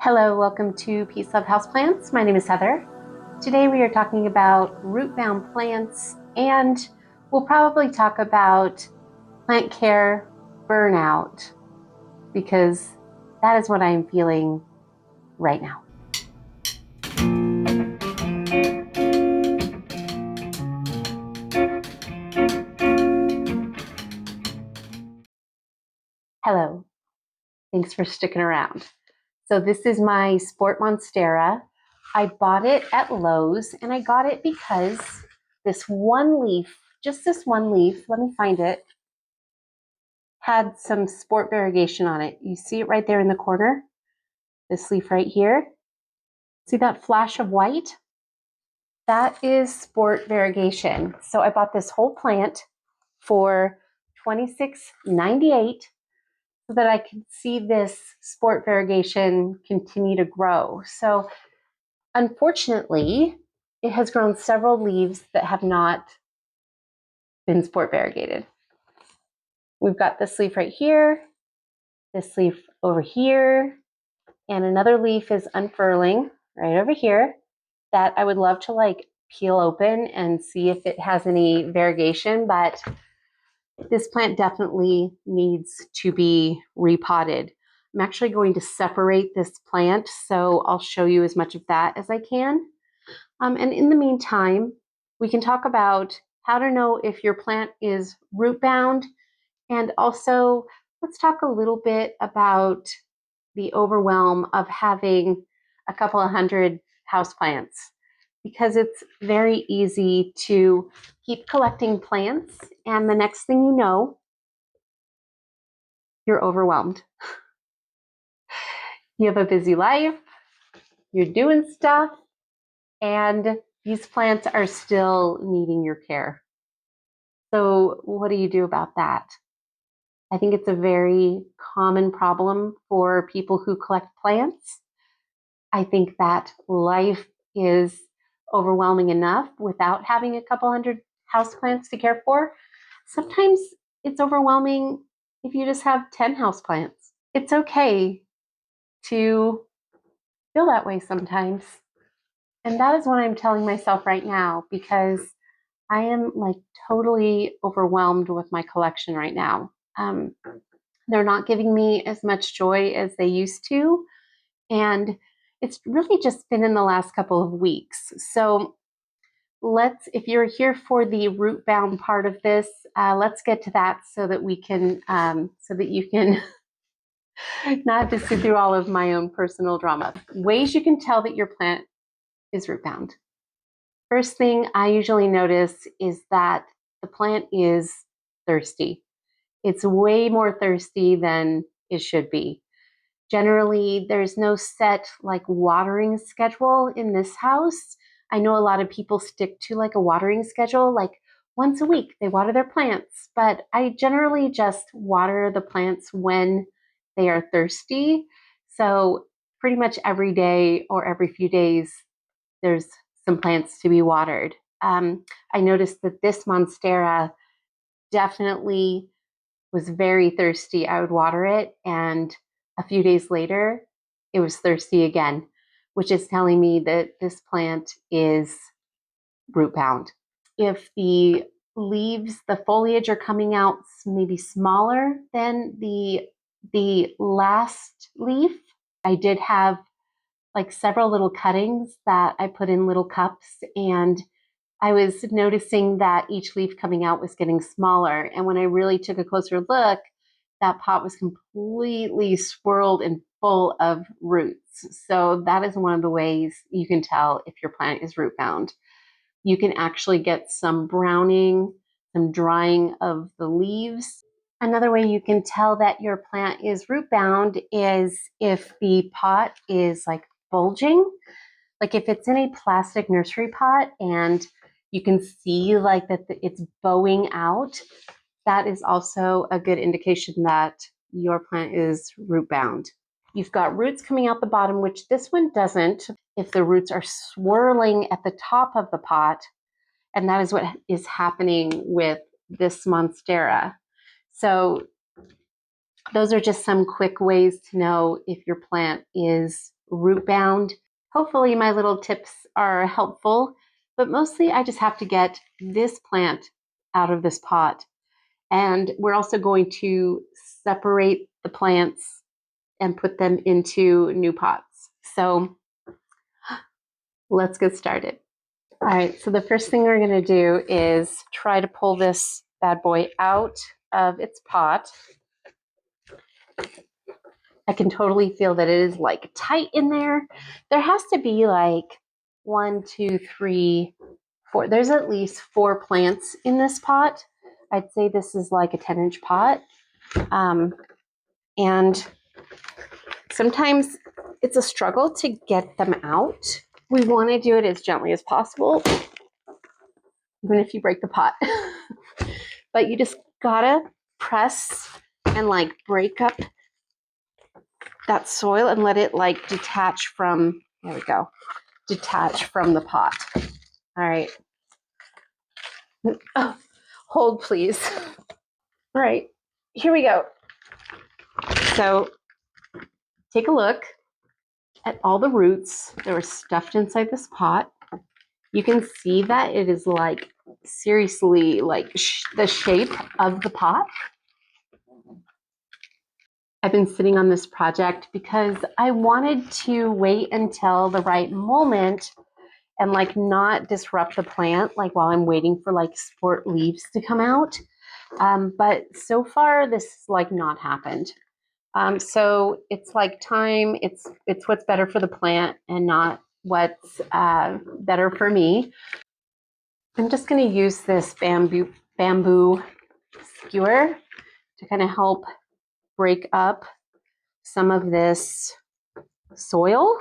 Hello, welcome to Peace Love Houseplants. My name is Heather. Today we are talking about root-bound plants, and we'll probably talk about plant care burnout because that is what I am feeling right now. Hello, thanks for sticking around. So this is my Sport Monstera. I bought it at Lowe's, and I got it because this one leaf, just this one leaf, let me find it, had some sport variegation on it. You see it right there in the corner, this leaf right here. See that flash of white? That is sport variegation. So I bought this whole plant for $26.98 so that I could see this sport variegation continue to grow. So unfortunately, it has grown several leaves that have not been sport variegated. We've got this leaf right here, this leaf over here, and another leaf is unfurling right over here that I would love to peel open and see if it has any variegation, but this plant definitely needs to be repotted. I'm actually going to separate this plant, so I'll show you as much of that as I can. And in the meantime, we can talk about how to know if your plant is root bound, and also let's talk a little bit about the overwhelm of having a couple of hundred houseplants, because it's very easy to keep collecting plants and the next thing you know, you're overwhelmed. You have a busy life, you're doing stuff, and these plants are still needing your care. So what do you do about that? I think it's a very common problem for people who collect plants. I think that life is overwhelming enough without having a couple hundred houseplants to care for. Sometimes it's overwhelming if you just have 10 houseplants. It's okay to feel that way sometimes. And that is what I'm telling myself right now, because I am totally overwhelmed with my collection right now. They're not giving me as much joy as they used to. And it's really just been in the last couple of weeks. So if you're here for the root bound part of this, let's get to that so that we can, so that you can not have to sit through all of my own personal drama. Ways you can tell that your plant is root bound. First thing I usually notice is that the plant is thirsty. It's way more thirsty than it should be. Generally, there's no set watering schedule in this house. I know a lot of people stick to a watering schedule, once a week they water their plants, but I generally just water the plants when they are thirsty. So pretty much every day or every few days, there's some plants to be watered. I noticed that this Monstera definitely was very thirsty. I would water it, and a few days later, it was thirsty again, which is telling me that this plant is root bound. If the leaves, the foliage are coming out maybe smaller than the last leaf, I did have several little cuttings that I put in little cups, and I was noticing that each leaf coming out was getting smaller. And when I really took a closer look, that pot was completely swirled and full of roots. So that is one of the ways you can tell if your plant is root bound. You can actually get some browning, some drying of the leaves. Another way you can tell that your plant is root bound is if the pot is bulging. If it's in a plastic nursery pot and you can see that it's bowing out, that is also a good indication that your plant is root bound. You've got roots coming out the bottom, which this one doesn't. If the roots are swirling at the top of the pot, and that is what is happening with this Monstera. So those are just some quick ways to know if your plant is Rootbound. Hopefully my little tips are helpful, but mostly I just have to get this plant out of this pot. And we're also going to separate the plants and put them into new pots. So let's get started. All right, so the first thing we're going to do is try to pull this bad boy out of its pot. I can totally feel that it is like tight in there. There has to be like 1, 2, 3, 4. There's at least 4 plants in this pot. I'd say this is like a 10-inch pot. And sometimes it's a struggle to get them out. We want to do it as gently as possible, even if you break the pot. But you just gotta press and like break up that soil and let it like detach from, there we go, detach from the pot. All right. Oh, hold please. All right, here we go. So take a look at all the roots that were stuffed inside this pot. You can see that it is like seriously like the shape of the pot. I've been sitting on this project because I wanted to wait until the right moment and like not disrupt the plant like while I'm waiting for like sport leaves to come out. But so far this has like not happened. So it's like time, it's what's better for the plant and not what's better for me. I'm just going to use this bamboo skewer to kind of help break up some of this soil.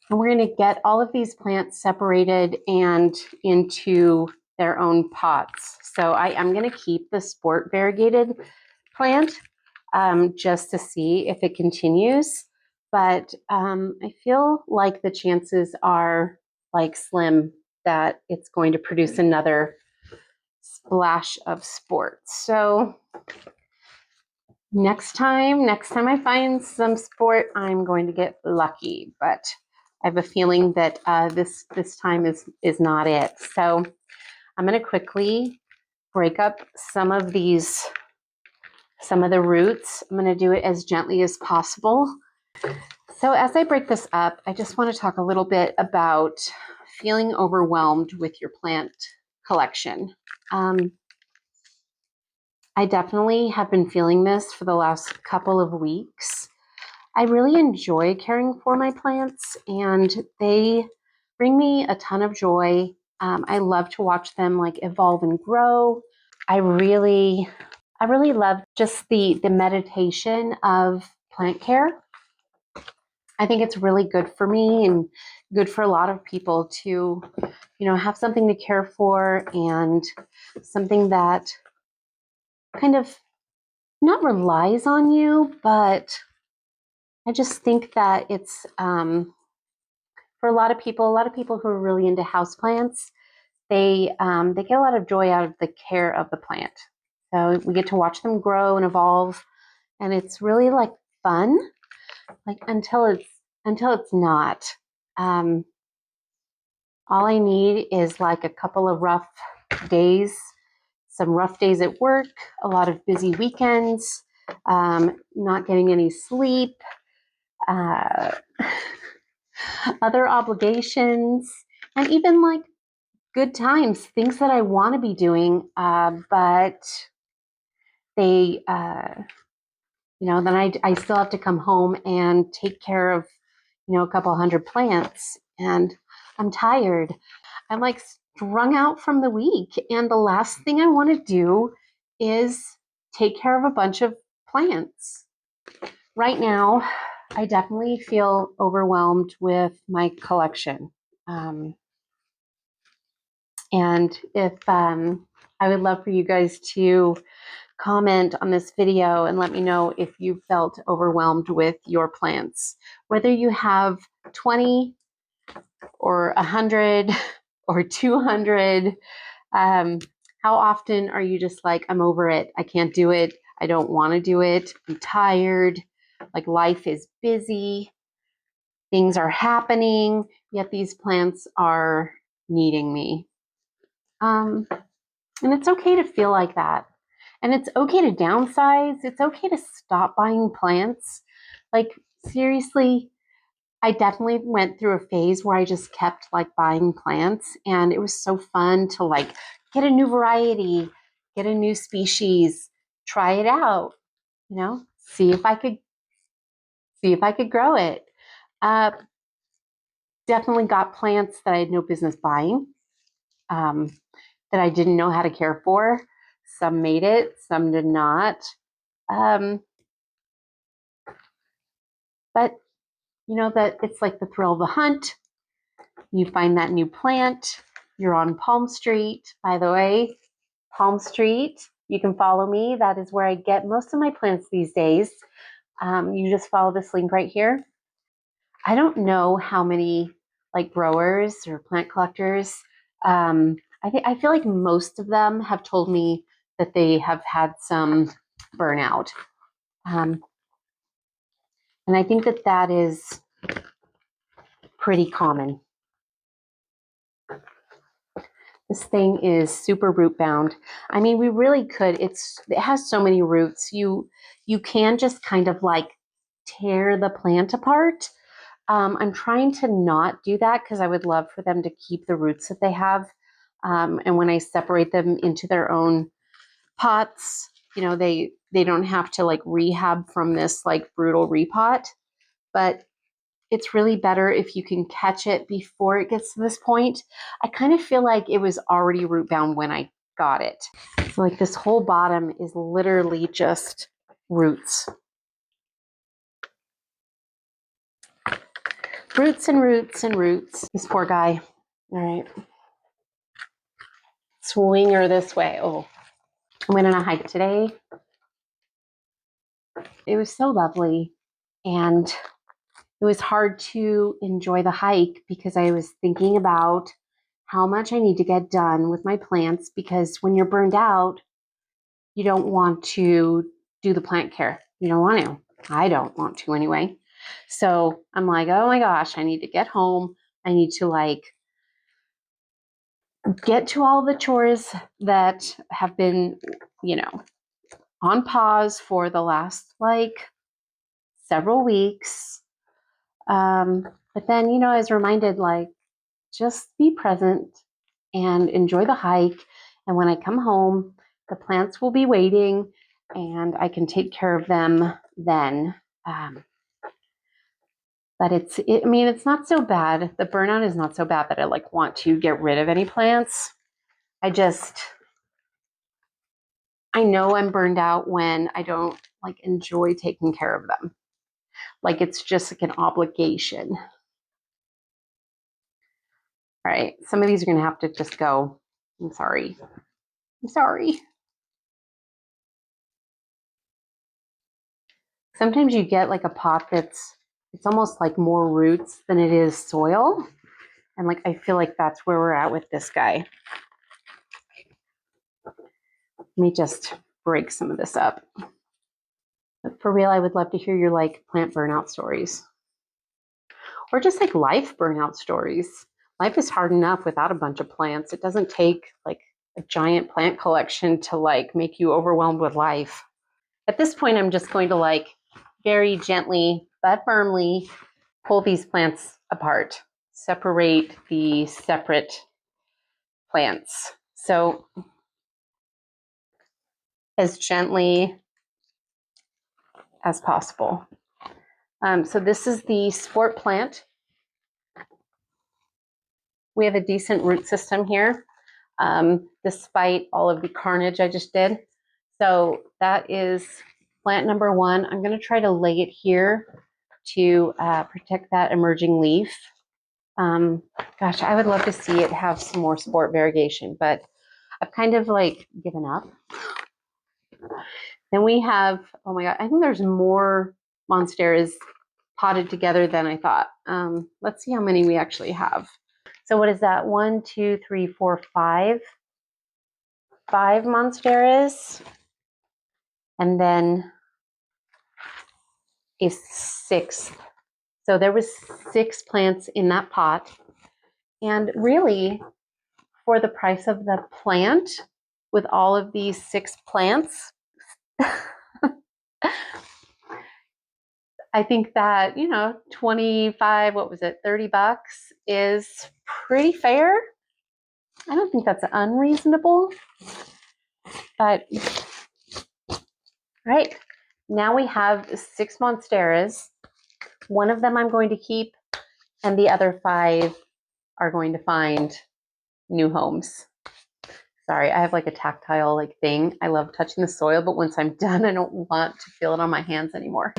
And we're going to get all of these plants separated and into their own pots. So I'm going to keep the sport variegated plant just to see if it continues. But I feel like the chances are like slim that it's going to produce another splash of sport. So next time I find some sport, I'm going to get lucky. But I have a feeling that this time is not it. So I'm going to quickly break up some of the roots. I'm going to do it as gently as possible. So as I break this up, I just want to talk a little bit about feeling overwhelmed with your plant collection. I definitely have been feeling this for the last couple of weeks. I really enjoy caring for my plants and they bring me a ton of joy. I love to watch them like evolve and grow. I really love just the meditation of plant care. I think it's really good for me and good for a lot of people to, have something to care for and something that kind of not relies on you, but I just think that it's for a lot of people who are really into houseplants, they get a lot of joy out of the care of the plant. So we get to watch them grow and evolve, and it's really like fun, like until it's not. All I need is like a couple of rough days, some rough days at work, a lot of busy weekends, not getting any sleep, other obligations, and even like good times, things that I want to be doing, but they, then I still have to come home and take care of, a couple hundred plants, and I'm tired. I'm like strung out from the week, and the last thing I want to do is take care of a bunch of plants. Right now, I definitely feel overwhelmed with my collection. And if I would love for you guys to comment on this video and let me know if you felt overwhelmed with your plants, whether you have 20 or 100 or 200. How often are you just like, I'm over it, I can't do it, I don't want to do it, I'm tired? Like life is busy, things are happening, yet these plants are needing me. And it's okay to feel like that. And it's okay to downsize. It's okay to stop buying plants. Like, seriously, I definitely went through a phase where I just kept like buying plants, and it was so fun to like get a new variety, get a new species, try it out, you know, see if I could grow it. Uh, Definitely got plants that I had no business buying, um, that I didn't know how to care for. Some made it, some did not. Um, but you know that it's like the thrill of the hunt. You find that new plant. You're on Palm Street, by the way. Palm Street. You can follow me. That is where I get most of my plants these days. You just follow this link right here. I don't know how many like growers or plant collectors. I feel like most of them have told me that they have had some burnout, um, and I think that that is pretty common. This thing is super root bound. I mean, we really could. It has so many roots. You can just kind of like tear the plant apart. I'm trying to not do that because I would love for them to keep the roots that they have. And when I separate them into their own pots, you know, they don't have to like rehab from this like brutal repot. But it's really better if you can catch it before it gets to this point. I kind of feel like it was already root bound when I got it. So like this whole bottom is literally just roots. Roots and roots and roots. This poor guy. All right. Swing her this way. Oh, I went on a hike today. It was so lovely. And it was hard to enjoy the hike because I was thinking about how much I need to get done with my plants, because when you're burned out, you don't want to do the plant care. You don't want to. I don't want to anyway. So I'm like, oh my gosh, I need to get home. I need to like get to all the chores that have been, you know, on pause for the last like several weeks. But then, you know, I was reminded like, just be present and enjoy the hike. And when I come home, the plants will be waiting and I can take care of them then. But I mean, it's not so bad. The burnout is not so bad that I like want to get rid of any plants. I know I'm burned out when I don't like enjoy taking care of them. Like it's just like an obligation. All right, some of these are gonna have to just go. I'm sorry. I'm sorry. Sometimes you get like a pot it's almost like more roots than it is soil. And like I feel like that's where we're at with this guy. Let me just break some of this up. But for real, I would love to hear your like plant burnout stories. Or just like life burnout stories. Life is hard enough without a bunch of plants. It doesn't take like a giant plant collection to like make you overwhelmed with life. At this point, I'm just going to like very gently but firmly pull these plants apart, separate the separate plants. So as gently as possible. So this is the sport plant. We have a decent root system here, despite all of the carnage I just did. So that is plant number one. I'm going to try to lay it here to protect that emerging leaf. Gosh, I would love to see it have some more sport variegation, but I've kind of like given up. Then we have, oh my God, I think there's more Monsteras potted together than I thought. Let's see how many we actually have. So what is that? 1, 2, 3, 4, 5. 5 Monsteras. And then a sixth. So there was 6 plants in that pot. And really, for the price of the plant, with all of these 6 plants, I think that, 25, what was it, $30 is pretty fair. I don't think that's unreasonable. But, right, now we have 6 Monsteras. One of them I'm going to keep, and the other 5 are going to find new homes. Sorry, I have like a tactile thing. I love touching the soil, but once I'm done, I don't want to feel it on my hands anymore.